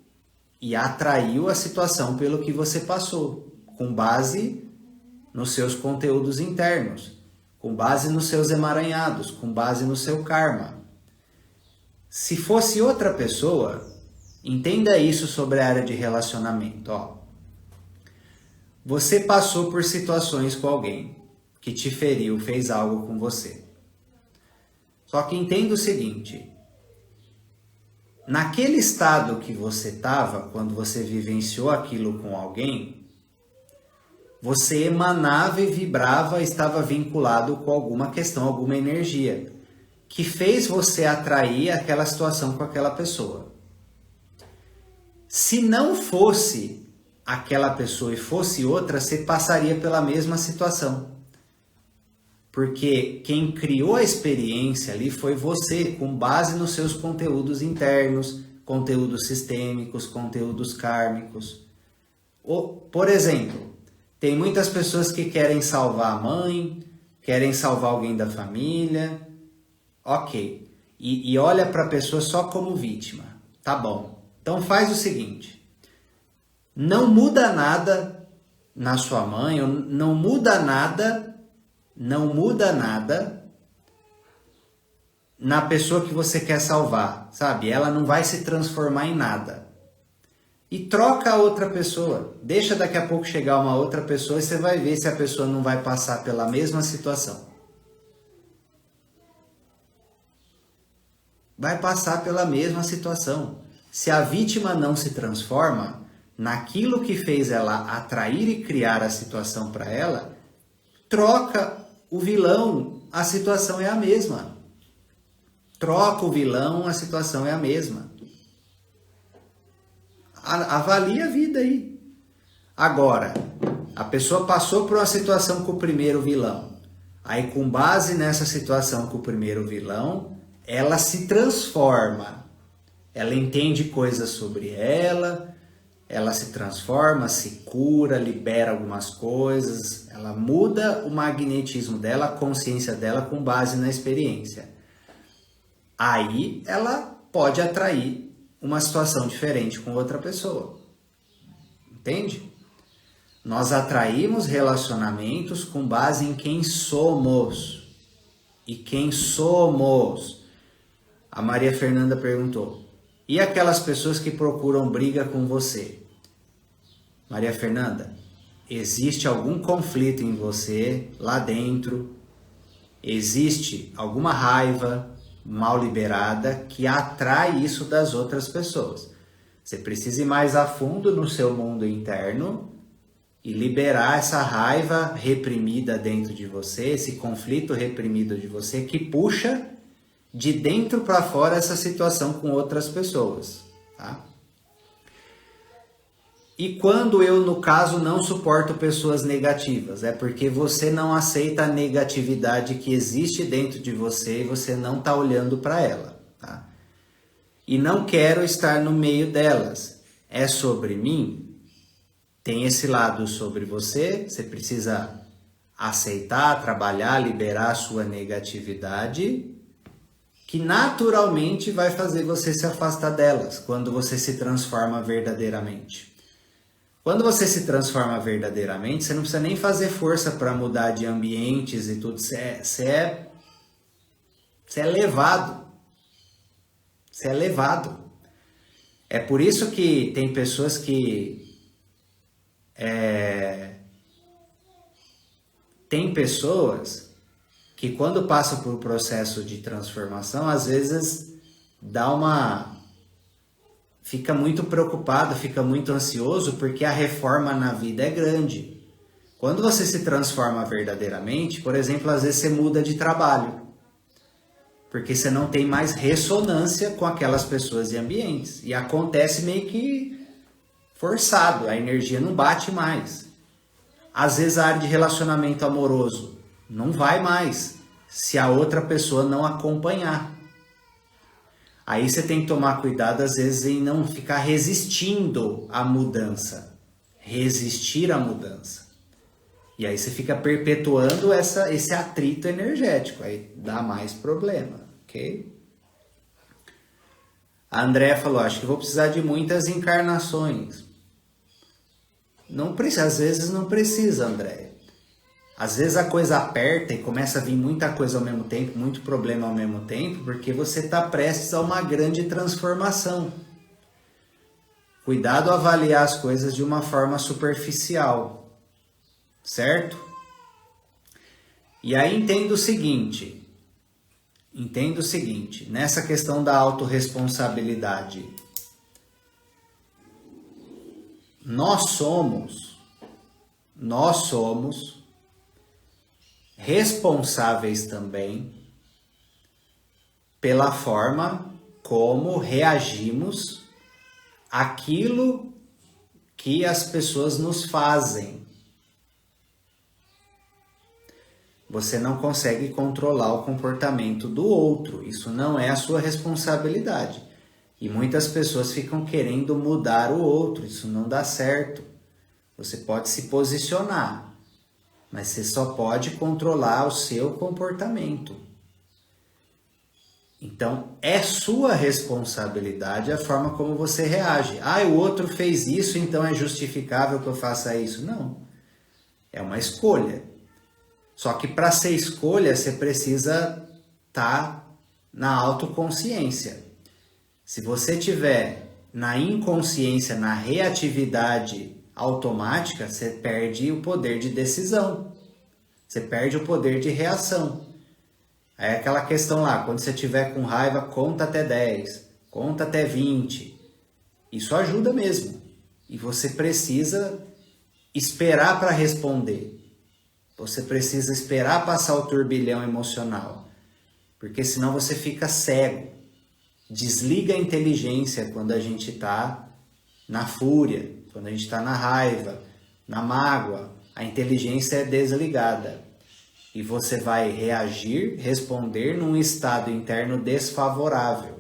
e atraiu a situação pelo que você passou, com base nos seus conteúdos internos, com base nos seus emaranhados, com base no seu karma. Se fosse outra pessoa, entenda isso sobre a área de relacionamento, ó. Você passou por situações com alguém que te feriu, fez algo com você. Só que entenda o seguinte, naquele estado que você estava, quando você vivenciou aquilo com alguém, você emanava e vibrava, estava vinculado com alguma questão, alguma energia, que fez você atrair aquela situação com aquela pessoa. Se não fosse aquela pessoa e fosse outra, você passaria pela mesma situação. Porque quem criou a experiência ali foi você, com base nos seus conteúdos internos, conteúdos sistêmicos, conteúdos kármicos. Por exemplo, tem muitas pessoas que querem salvar a mãe, querem salvar alguém da família, ok. E olha para a pessoa só como vítima, tá bom. Então faz o seguinte, não muda nada na sua mãe, não muda nada na pessoa que você quer salvar, sabe? Ela não vai se transformar em nada. E troca a outra pessoa. Deixa daqui a pouco chegar uma outra pessoa e você vai ver se a pessoa não vai passar pela mesma situação. Vai passar pela mesma situação. Se a vítima não se transforma naquilo que fez ela atrair e criar a situação para ela, troca o vilão, a situação é a mesma. Troca o vilão, a situação é a mesma. Avalie a vida aí. Agora, a pessoa passou por uma situação com o primeiro vilão. Aí, com base nessa situação com o primeiro vilão, ela se transforma. Ela entende coisas sobre ela se transforma, se cura, libera algumas coisas, ela muda o magnetismo dela, a consciência dela com base na experiência. Aí ela pode atrair uma situação diferente com outra pessoa. Entende? Nós atraímos relacionamentos com base em quem somos. E quem somos? A Maria Fernanda perguntou. E aquelas pessoas que procuram briga com você? Maria Fernanda, existe algum conflito em você lá dentro, existe alguma raiva mal liberada que atrai isso das outras pessoas. Você precisa ir mais a fundo no seu mundo interno e liberar essa raiva reprimida dentro de você, esse conflito reprimido de você que puxa de dentro para fora essa situação com outras pessoas, tá? E quando eu, no caso, não suporto pessoas negativas, é porque você não aceita a negatividade que existe dentro de você e você não está olhando para ela, tá? E não quero estar no meio delas. É sobre mim? Tem esse lado sobre você, você precisa aceitar, trabalhar, liberar a sua negatividade, que naturalmente vai fazer você se afastar delas quando você se transforma verdadeiramente. Quando você se transforma verdadeiramente, você não precisa nem fazer força para mudar de ambientes e tudo. Você é levado. Você é levado. É por isso que tem pessoas que... Tem pessoas que quando passam por um processo de transformação, às vezes fica muito preocupado, fica muito ansioso, porque a reforma na vida é grande. Quando você se transforma verdadeiramente, por exemplo, às vezes você muda de trabalho, porque você não tem mais ressonância com aquelas pessoas e ambientes. E acontece meio que forçado, a energia não bate mais. Às vezes a área de relacionamento amoroso não vai mais, se a outra pessoa não acompanhar. Aí você tem que tomar cuidado, às vezes, em não ficar resistindo à mudança. Resistir à mudança. E aí você fica perpetuando esse atrito energético. Aí dá mais problema, ok? A Andréa falou, acho que vou precisar de muitas encarnações. Não precisa, às vezes não precisa, Andréa. Às vezes a coisa aperta e começa a vir muita coisa ao mesmo tempo, muito problema ao mesmo tempo, porque você está prestes a uma grande transformação. Cuidado a avaliar as coisas de uma forma superficial, certo? E aí entenda o seguinte, nessa questão da autorresponsabilidade, nós somos responsáveis também pela forma como reagimos àquilo que as pessoas nos fazem. Você não consegue controlar o comportamento do outro, isso não é a sua responsabilidade. E muitas pessoas ficam querendo mudar o outro, isso não dá certo. Você pode se posicionar, mas você só pode controlar o seu comportamento. Então, é sua responsabilidade a forma como você reage. Ah, o outro fez isso, então é justificável que eu faça isso. Não. É uma escolha. Só que para ser escolha, você precisa estar na autoconsciência. Se você tiver na inconsciência, na reatividade automática, você perde o poder de decisão. Você perde o poder de reação. É aquela questão lá, quando você estiver com raiva, conta até 10, conta até 20. Isso ajuda mesmo. E você precisa esperar para responder. Você precisa esperar passar o turbilhão emocional. Porque senão você fica cego. Desliga a inteligência quando a gente está na fúria, quando a gente está na raiva, na mágoa. A inteligência é desligada. E você vai reagir, responder num estado interno desfavorável.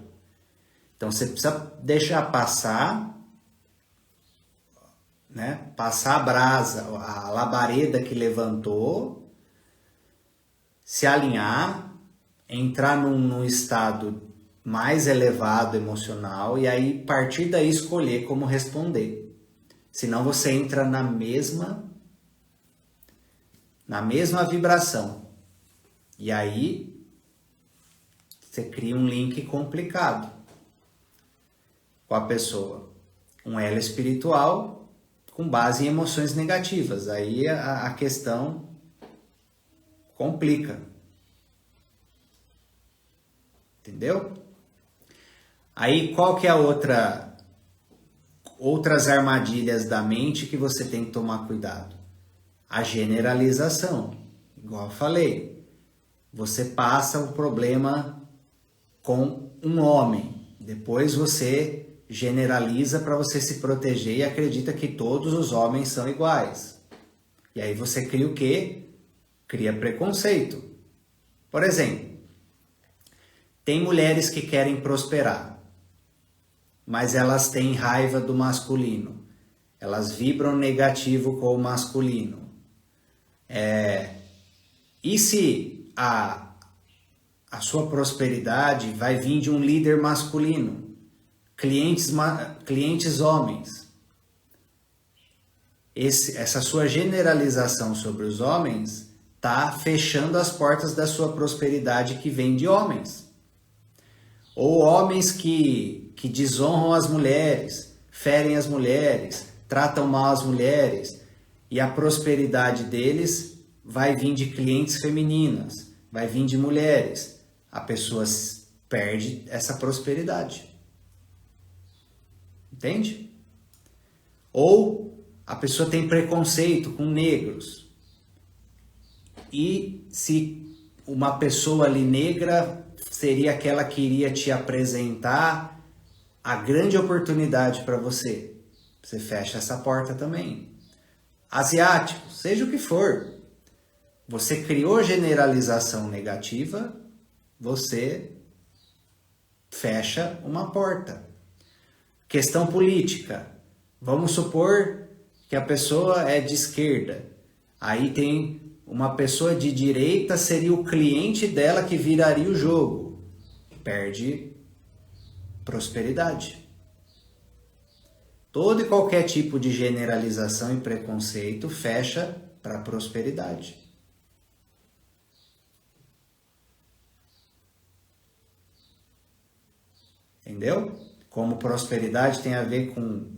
Então você precisa deixar passar, né? Passar a brasa, a labareda que levantou, se alinhar, entrar num estado mais elevado emocional e aí partir daí escolher como responder. Senão você entra na mesma vibração. E aí você cria um link complicado com a pessoa. Um elo espiritual com base em emoções negativas. Aí a questão complica. Entendeu? Aí qual que é outras armadilhas da mente que você tem que tomar cuidado? A generalização. Igual eu falei, você passa o problema com um homem, depois você generaliza para você se proteger e acredita que todos os homens são iguais. E aí você cria o quê? Cria preconceito. Por exemplo, tem mulheres que querem prosperar, mas elas têm raiva do masculino. Elas vibram negativo com o masculino. E se a sua prosperidade vai vir de um líder masculino? Clientes homens. Essa sua generalização sobre os homens está fechando as portas da sua prosperidade que vem de homens. Ou homens que desonram as mulheres, ferem as mulheres, tratam mal as mulheres, e a prosperidade deles vai vir de clientes femininas, vai vir de mulheres. A pessoa perde essa prosperidade. Entende? Ou a pessoa tem preconceito com negros. E se uma pessoa ali negra seria aquela que iria te apresentar a grande oportunidade para você. Você fecha essa porta também. Asiático, seja o que for. Você criou generalização negativa, você fecha uma porta. Questão política. Vamos supor que a pessoa é de esquerda. Aí tem uma pessoa de direita, seria o cliente dela que viraria o jogo. Perde prosperidade. Todo e qualquer tipo de generalização e preconceito fecha para a prosperidade. Entendeu? Como prosperidade tem a ver com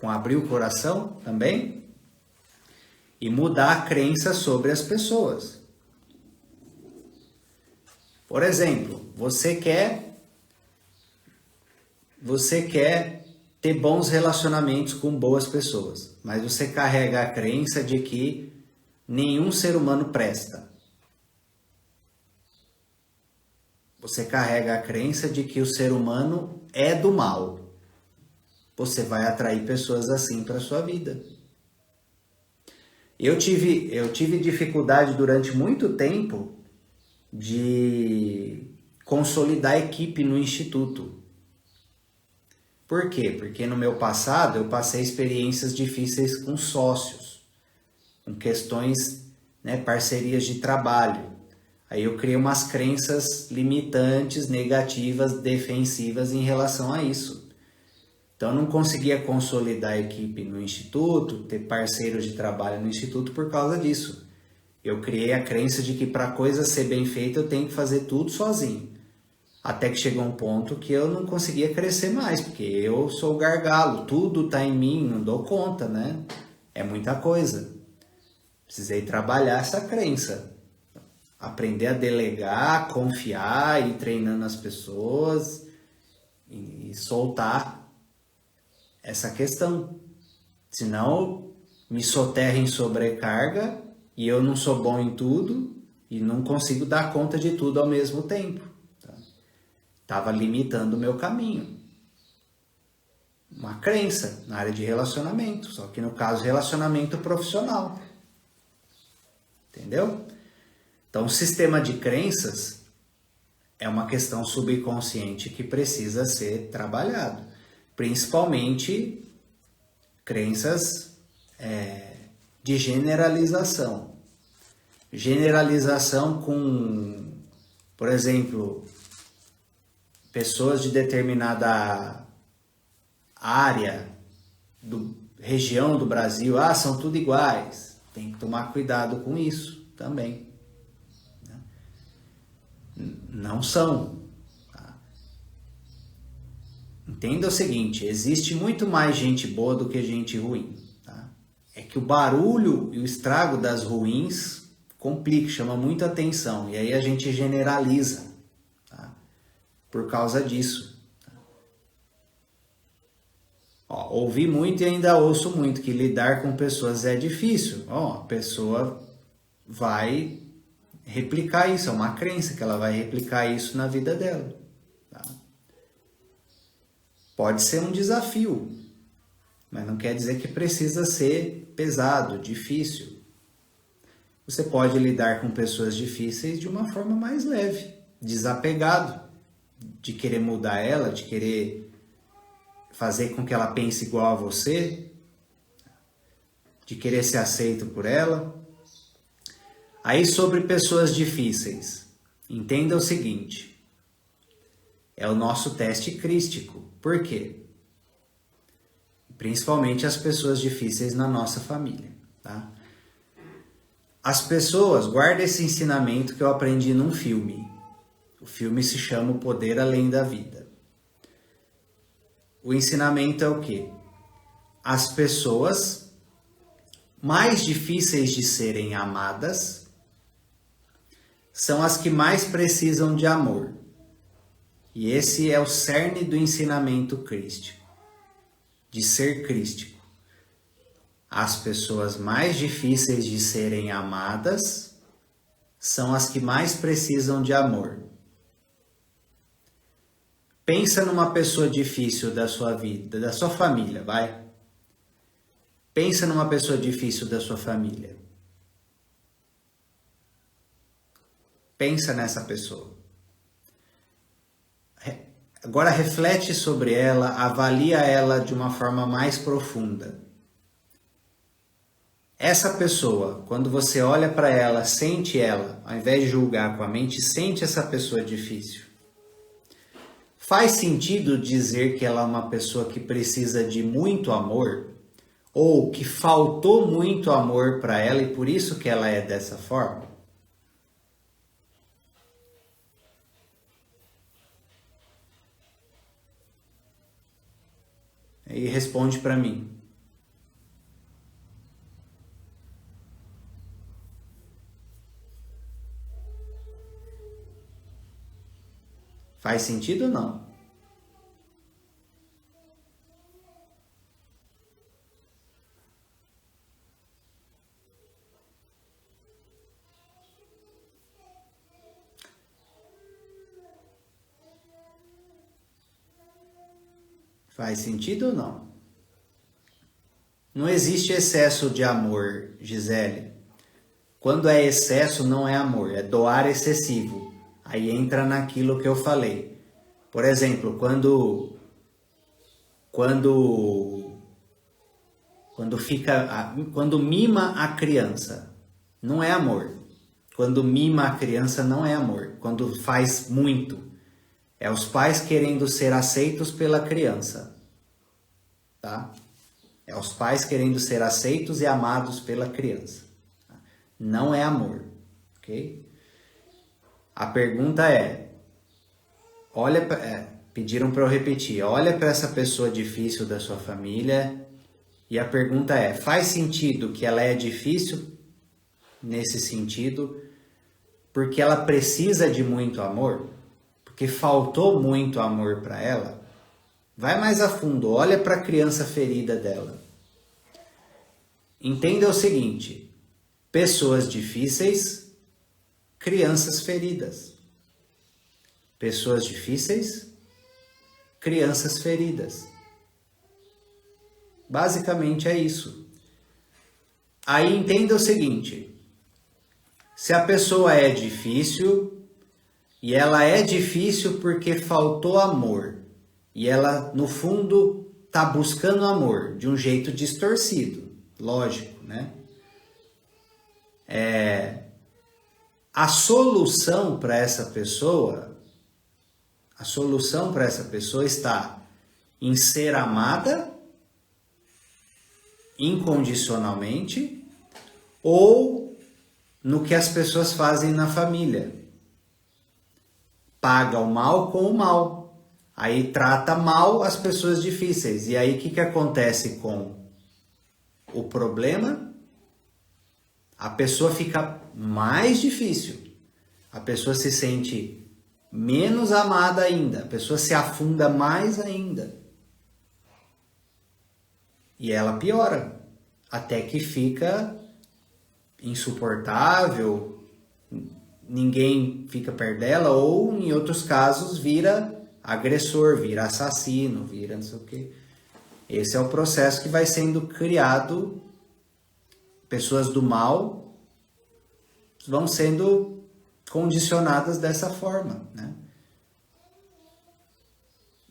abrir o coração também e mudar a crença sobre as pessoas. Por exemplo, você quer ter bons relacionamentos com boas pessoas, mas você carrega a crença de que nenhum ser humano presta. Você carrega a crença de que o ser humano é do mal. Você vai atrair pessoas assim para a sua vida. Eu tive dificuldade durante muito tempo de consolidar a equipe no instituto. Por quê? Porque no meu passado eu passei experiências difíceis com sócios, com questões, parcerias de trabalho. Aí eu criei umas crenças limitantes, negativas, defensivas em relação a isso. Então eu não conseguia consolidar a equipe no instituto, ter parceiros de trabalho no instituto por causa disso. Eu criei a crença de que para a coisa ser bem feita eu tenho que fazer tudo sozinho. Até que chegou um ponto que eu não conseguia crescer mais, porque eu sou o gargalo, tudo está em mim, não dou conta, né? É muita coisa. Precisei trabalhar essa crença. Aprender a delegar, confiar, ir treinando as pessoas e soltar essa questão. Senão me soterra em sobrecarga e eu não sou bom em tudo e não consigo dar conta de tudo ao mesmo tempo. Estava limitando o meu caminho. Uma crença na área de relacionamento, só que no caso relacionamento profissional. Entendeu? Então, o sistema de crenças é uma questão subconsciente que precisa ser trabalhado. Principalmente crenças de generalização. Generalização com, por exemplo, pessoas de determinada área, região do Brasil, são tudo iguais. Tem que tomar cuidado com isso também. Não são. Tá? Entenda o seguinte, existe muito mais gente boa do que gente ruim. Tá? É que o barulho e o estrago das ruins complica, chama muita atenção. E aí a gente generaliza, tá? Por causa disso. Ó, ouvi muito e ainda ouço muito que lidar com pessoas é difícil. Ó, a pessoa vai replicar isso, é uma crença que ela vai replicar isso na vida dela. Tá? Pode ser um desafio, mas não quer dizer que precisa ser pesado, difícil. Você pode lidar com pessoas difíceis de uma forma mais leve, desapegado, de querer mudar ela, de querer fazer com que ela pense igual a você, de querer ser aceito por ela. Aí sobre pessoas difíceis, entenda o seguinte, é o nosso teste crístico. Por quê? Principalmente as pessoas difíceis na nossa família, tá? As pessoas, guarda esse ensinamento que eu aprendi num filme. O filme se chama O Poder Além da Vida. O ensinamento é o quê? As pessoas mais difíceis de serem amadas são as que mais precisam de amor. E esse é o cerne do ensinamento crístico, de ser crístico. As pessoas mais difíceis de serem amadas são as que mais precisam de amor. Pensa numa pessoa difícil da sua vida, da sua família, vai. Pensa numa pessoa difícil da sua família. Pensa nessa pessoa. Agora reflete sobre ela, avalia ela de uma forma mais profunda. Essa pessoa, quando você olha para ela, sente ela, ao invés de julgar com a mente, sente essa pessoa difícil. Faz sentido dizer que ela é uma pessoa que precisa de muito amor? Ou que faltou muito amor para ela e por isso que ela é dessa forma? E responde para mim. Faz sentido ou não? Faz sentido ou não? Não existe excesso de amor, Gisele. Quando é excesso, não é amor, é doar excessivo. Aí entra naquilo que eu falei. Por exemplo, quando mima a criança, não é amor. Quando mima a criança, não é amor. Quando faz muito, é os pais querendo ser aceitos pela criança, tá? É os pais querendo ser aceitos e amados pela criança. Não é amor, ok? A pergunta é, pediram para eu repetir, olha para essa pessoa difícil da sua família e a pergunta é, faz sentido que ela é difícil nesse sentido porque ela precisa de muito amor? Porque faltou muito amor para ela? Vai mais a fundo, olha para a criança ferida dela. Entenda o seguinte, pessoas difíceis, crianças feridas. Pessoas difíceis, crianças feridas. Basicamente é isso. Aí entenda o seguinte, se a pessoa é difícil, e ela é difícil porque faltou amor, e ela no fundo está buscando amor de um jeito distorcido, lógico, né? A solução para essa pessoa está em ser amada incondicionalmente ou no que as pessoas fazem na família. Paga o mal com o mal. Aí trata mal as pessoas difíceis. E aí o que acontece com o problema? A pessoa fica mais difícil. A pessoa se sente menos amada ainda. A pessoa se afunda mais ainda. E ela piora. Até que fica insuportável, ninguém fica perto dela, ou em outros casos vira agressor, vira assassino, vira não sei o quê. Esse é o processo que vai sendo criado. Pessoas do mal vão sendo condicionadas dessa forma, né?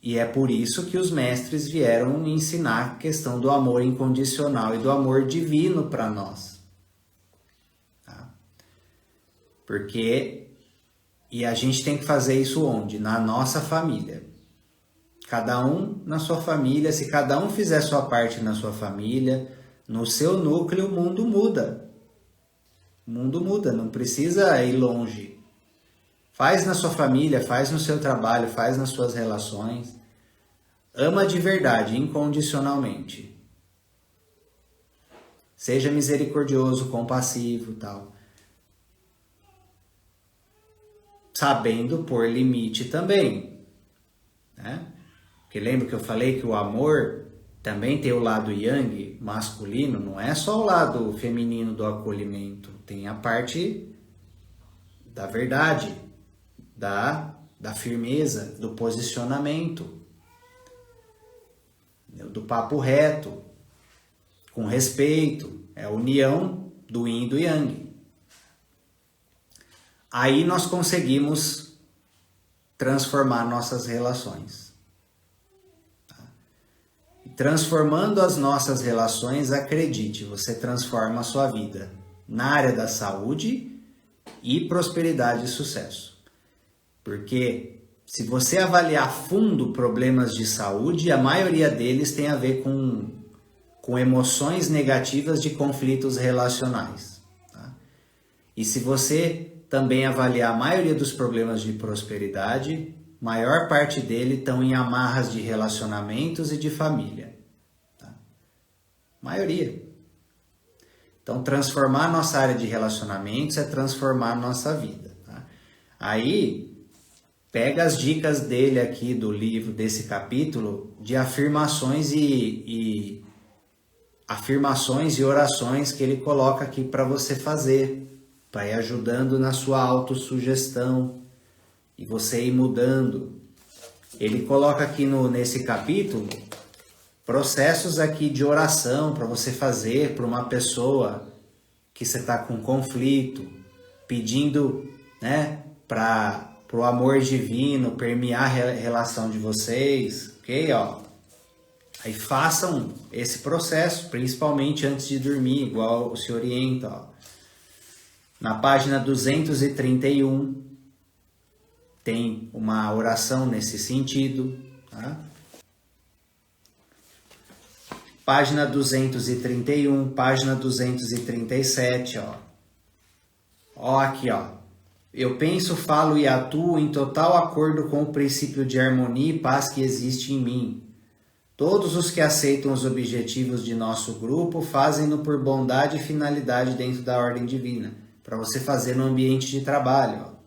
E é por isso que os mestres vieram ensinar a questão do amor incondicional e do amor divino para nós. Tá? E a gente tem que fazer isso onde? Na nossa família. Cada um na sua família, se cada um fizer sua parte na sua família, no seu núcleo, o mundo muda. O mundo muda, não precisa ir longe. Faz na sua família, faz no seu trabalho, faz nas suas relações. Ama de verdade, incondicionalmente. Seja misericordioso, compassivo, tal. Sabendo pôr limite também, né? Porque lembra que eu falei que o amor também tem o lado yang, masculino, não é só o lado feminino do acolhimento, tem a parte da verdade, da firmeza, do posicionamento, do papo reto, com respeito, é a união do yin e do yang. Aí nós conseguimos transformar nossas relações. Transformando as nossas relações, acredite, você transforma a sua vida na área da saúde e prosperidade e sucesso. Porque se você avaliar a fundo problemas de saúde, a maioria deles tem a ver com emoções negativas de conflitos relacionais. Tá? E se você também avaliar a maioria dos problemas de prosperidade, maior parte dele estão em amarras de relacionamentos e de família. Tá? Maioria. Então, transformar a nossa área de relacionamentos é transformar a nossa vida. Tá? Aí, pega as dicas dele aqui do livro, desse capítulo, de afirmações e orações que ele coloca aqui para você fazer, para ir ajudando na sua autossugestão e você ir mudando. Ele coloca aqui nesse capítulo processos aqui de oração para você fazer para uma pessoa que você está com conflito, pedindo, né, para o amor divino permear a relação de vocês, ok? Ó. Aí façam esse processo, principalmente antes de dormir, igual se orienta. Ó. Na página 231 tem uma oração nesse sentido. Tá? Página 231, página 237, ó. Ó aqui, ó. Eu penso, falo e atuo em total acordo com o princípio de harmonia e paz que existe em mim. Todos os que aceitam os objetivos de nosso grupo fazem-no por bondade e finalidade dentro da ordem divina, para você fazer no ambiente de trabalho. Ó.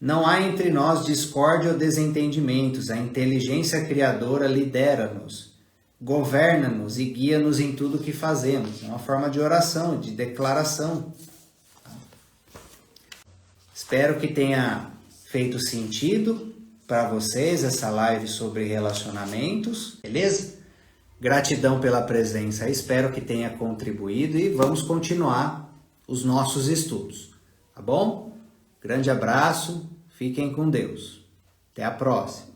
Não há entre nós discórdia ou desentendimentos, a inteligência criadora lidera-nos, governa-nos e guia-nos em tudo o que fazemos. É uma forma de oração, de declaração. Espero que tenha feito sentido para vocês essa live sobre relacionamentos, beleza? Gratidão pela presença, espero que tenha contribuído e vamos continuar os nossos estudos, tá bom? Grande abraço, fiquem com Deus. Até a próxima.